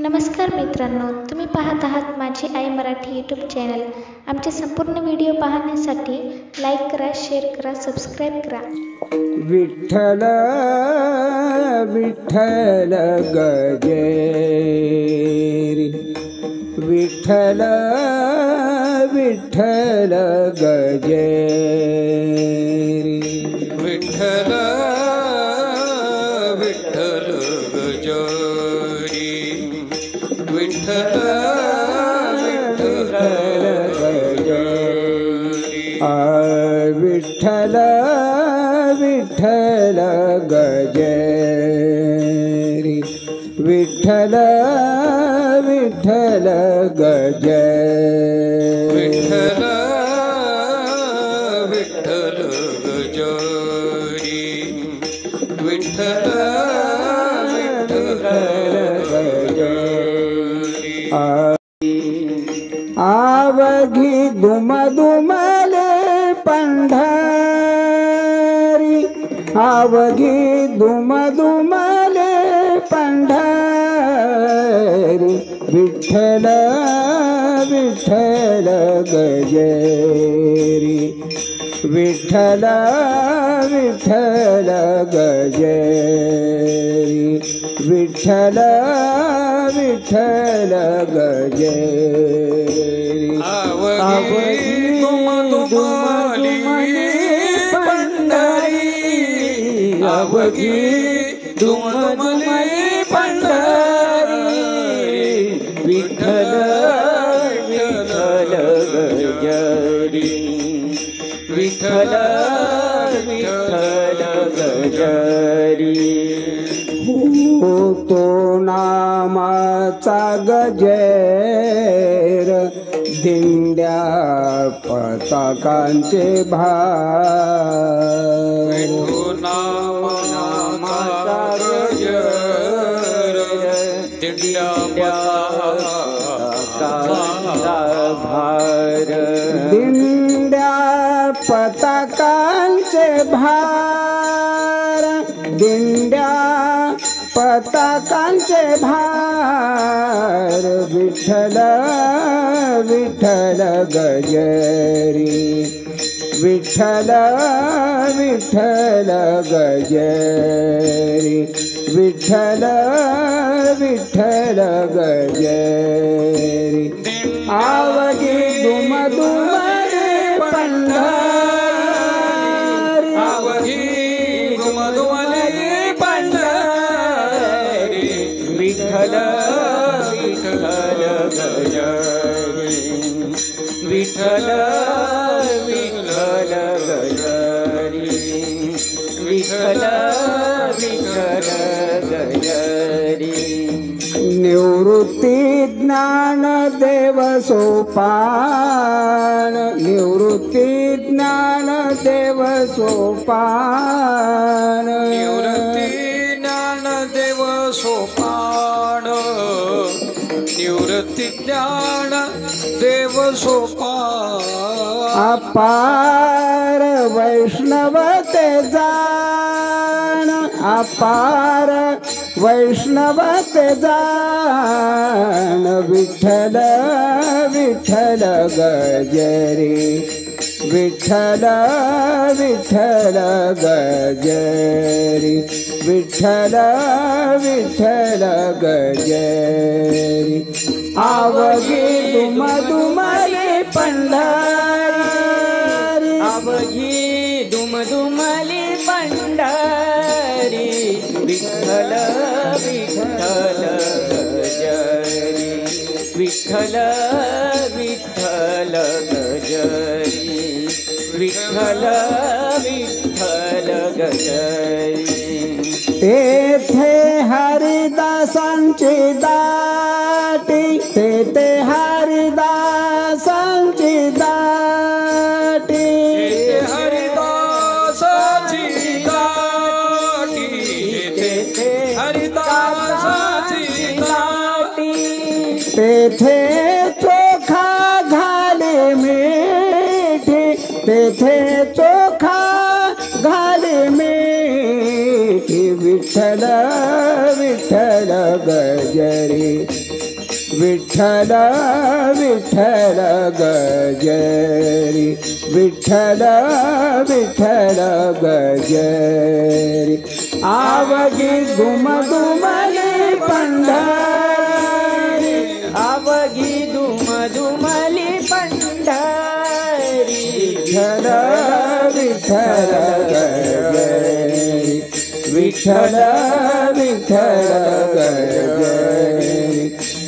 नमस्कार मित्रांनो, तुम्ही पाहत आहात माझी आई मराठी यूट्यूब चॅनल। आमचे संपूर्ण व्हिडिओ पाहण्यासाठी लाईक करा, शेअर करा, सबस्क्राईब करा। विठ्ठल विठ्ठल गजेरी, विठ्ठल विठ्ठल गजेरी, विठ्ठल विठ्ठल गजेरी, विठ्ठल विठ्ठल गजेरी, विठ्ठल विठ्ठल गजेरी, विठ्ठल विठ्ठल गजेरी, विठ्ठल विठ्ठल गजेरी, विठ्ठल विठ्ठल गजेरी। आवघी दुमदुमले पंढरी, आवघी दुमदुमले पंढरी, विठ्ठल विठ्ठल गजेरी, विठ्ठल विठ्ठल गजेरी, विठ्ठल विठ्ठल गजेरी। आवघी दुमदुमली पंढरी, आवघी दुमदुमली पंढरी, विठ्ठल विठ्ठल गजेरी, विठ्ठल विठ्ठल गजेरी। तो नामाचा गजेर, दिंड्या पताकांचे भार, नामाचा गजेर, दिंड्या पताकांचा भार, दिंड्या पताकांचे भार, दिंड्या पताकांचे भार, विठ्ठल विठ्ठल गजेरी, विठ्ठल विठ्ठल गजेरी, विठ्ठल विठ्ठल गजेरी। आवघी दुमदुमले पंढरी, आवघी दुमदुमली पंढरी, विठ्ठल विठ्ठल गजेरी, विठ्ठल विठ्ठल गजेरी, विठ्ठल विठ्ठल गजेरी। निवृत्ती ज्ञान देव सोपान, निवृत्ती ज्ञान देव सोपान, निवृत्ती ज्ञान देव सोपान, निवृत्ती ज्ञान देव सोपान। अपार वैष्णव ते जाण, अपार वैष्णव ते जाण, विठ्ठल विठ्ठल गजेरी, विठ्ठल विठ्ठल गजेरी, विठ्ठल विठ्ठल गजेरी। आवघी दुमदुमले पंढरी, आवघी दुमदुमली पंढरी, विठ्ठल विठ्ठल गजेरी, विठ्ठल विठ्ठल गजेरी, विठ्ठल विठ्ठल गजेरी। तेथे हरिदासांची दाटी, तेथे हरिदासांची दाटी, हरिदासाची दाटी, तेथे हरिदासाची दाटी, तेथे चोखा घाले मिठी, तेथे चोखा घाले मिठी, विठ्ठल विठ्ठल गजरी विठ्ठल विठ्ठल गजरी विठ्ठल विठ्ठल गजरी आवगी दुमदुमली पंढरी आवगी दुमदुमली पंढरी विठ्ठल विठ्ठल गजरी विठ्ठल विठ्ठल गजरी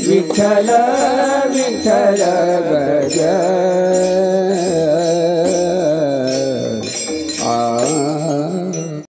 विठ्ठल विठ्ठल गजरी